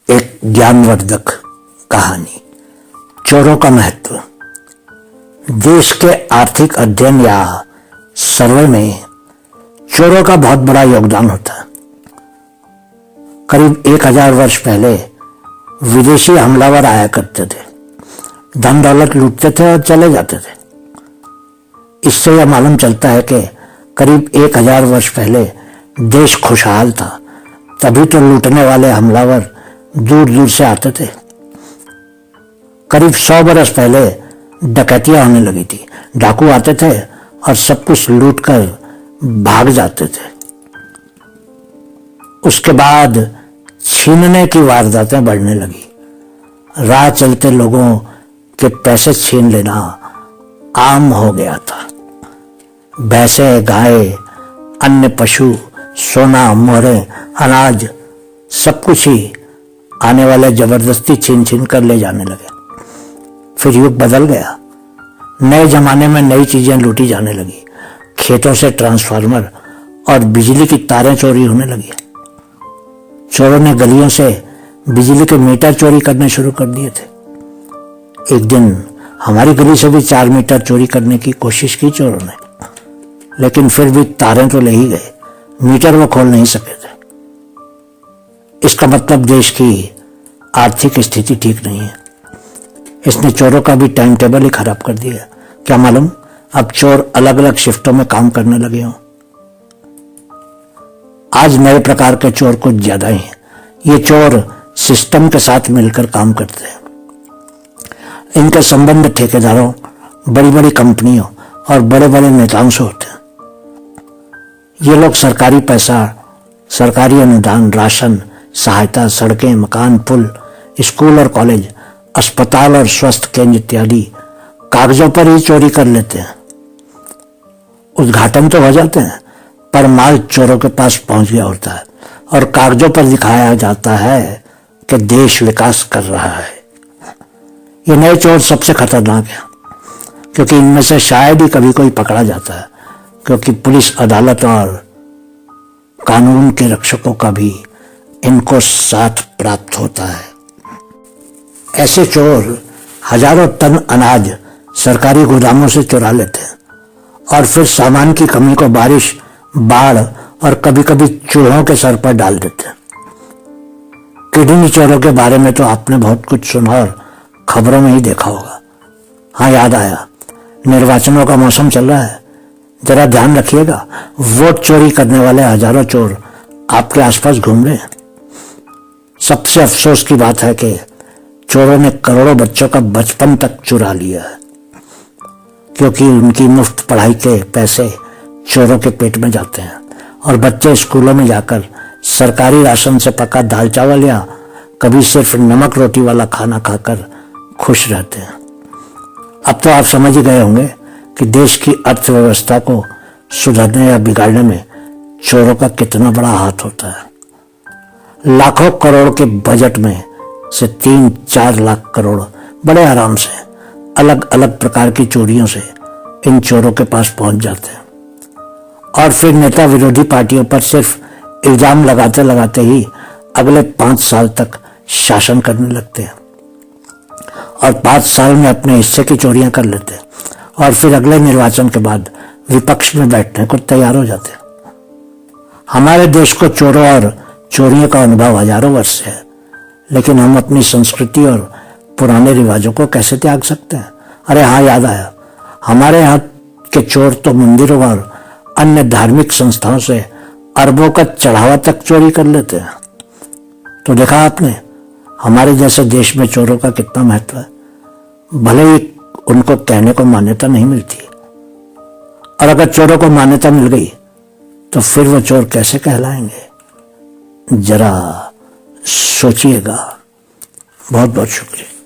एक ज्ञानवर्धक कहानी। चोरों का महत्व। देश के आर्थिक अध्ययन या सर्वे में चोरों का बहुत बड़ा योगदान होता है। करीब 1000 वर्ष पहले विदेशी हमलावर आया करते थे, धन दौलत लूटते थे और चले जाते थे। इससे यह मालूम चलता है कि करीब 1000 वर्ष पहले देश खुशहाल था, तभी तो लूटने वाले हमलावर दूर दूर से आते थे। करीब 100 बरस पहले डकैतियां होने लगी थी। डाकू आते थे और सब कुछ लूट कर भाग जाते थे। उसके बाद छीनने की वारदातें बढ़ने लगी। राह चलते लोगों के पैसे छीन लेना आम हो गया था। भैंसे, गाय, अन्य पशु, सोना, मोहरें, अनाज, सब कुछ ही आने वाले जबरदस्ती छीन छीन कर ले जाने लगे। फिर युग बदल गया। नए जमाने में नई चीजें लूटी जाने लगी। खेतों से ट्रांसफार्मर और बिजली की तारें चोरी होने लगी। चोरों ने गलियों से बिजली के मीटर चोरी करने शुरू कर दिए थे। एक दिन हमारी गली से भी 4 मीटर चोरी करने की कोशिश की चोरों ने, लेकिन फिर भी तारें तो ले ही गए, मीटर वो खोल नहीं सके थे। इसका मतलब देश की आर्थिक स्थिति ठीक नहीं है। इसने चोरों का भी टाइम टेबल ही खराब कर दिया। क्या मालूम अब चोर अलग अलग शिफ्टों में काम करने लगे हों। आज नए प्रकार के चोर कुछ ज्यादा ही हैं। ये चोर सिस्टम के साथ मिलकर काम करते हैं। इनके संबंध ठेकेदारों, बड़ी बड़ी कंपनियों और बड़े बड़े नेताओं से होते हैं। ये लोग सरकारी पैसा, सरकारी अनुदान, राशन, सहायता, सड़कें, मकान, पुल, स्कूल और कॉलेज, अस्पताल और स्वास्थ्य केंद्र इत्यादि कागजों पर ही चोरी कर लेते हैं। उद्घाटन तो हो जाते हैं, पर माल चोरों के पास पहुंच गया होता है और कागजों पर दिखाया जाता है कि देश विकास कर रहा है। ये नए चोर सबसे खतरनाक है, क्योंकि इनमें से शायद ही कभी कोई पकड़ा जाता है, क्योंकि पुलिस, अदालत और कानून के रक्षकों का भी इनको साथ प्राप्त होता है। ऐसे चोर हजारों टन अनाज सरकारी गोदामों से चुरा लेते हैं और फिर सामान की कमी को बारिश, बाढ़ और कभी कभी चूहों के सर पर डाल देते हैं। किडनी चोरों के बारे में तो आपने बहुत कुछ सुना और खबरों में ही देखा होगा। हाँ, याद आया, निर्वाचनों का मौसम चल रहा है, जरा ध्यान रखिएगा। वोट चोरी करने वाले हजारों चोर आपके आसपास घूम रहे हैं। सबसे अफसोस की बात है कि चोरों ने करोड़ों बच्चों का बचपन तक चुरा लिया है, क्योंकि उनकी मुफ्त पढ़ाई के पैसे चोरों के पेट में जाते हैं और बच्चे स्कूलों में जाकर सरकारी राशन से पका दाल चावल या कभी सिर्फ नमक रोटी वाला खाना खाकर खुश रहते हैं। अब तो आप समझ ही गए होंगे कि देश की अर्थव्यवस्था को सुधारने या बिगाड़ने में चोरों का कितना बड़ा हाथ होता है। लाखों करोड़ के बजट में से 3-4 लाख करोड़ बड़े आराम से अलग अलग प्रकार की चोरियों से इन चोरों के पास पहुंच जाते हैं और फिर नेता विरोधी पार्टियों पर सिर्फ इल्जाम लगाते लगाते ही अगले 5 साल तक शासन करने लगते हैं और 5 साल में अपने हिस्से की चोरियां कर लेते हैं और फिर अगले निर्वाचन के बाद विपक्ष में बैठने को तैयार हो जाते हैं। हमारे देश को चोरों और चोरियों का अनुभव हजारों वर्ष से है, लेकिन हम अपनी संस्कृति और पुराने रिवाजों को कैसे त्याग सकते हैं। अरे हाँ, याद आया, हमारे यहाँ के चोर तो मंदिरों और अन्य धार्मिक संस्थाओं से अरबों का चढ़ावा तक चोरी कर लेते हैं। तो देखा आपने हमारे जैसे देश में चोरों का कितना महत्व है। भले ही उनको कहने को मान्यता नहीं मिलती, और अगर चोरों को मान्यता मिल गई तो फिर वो चोर कैसे कहलाएंगे, जरा सोचिएगा। बहुत बहुत शुक्रिया।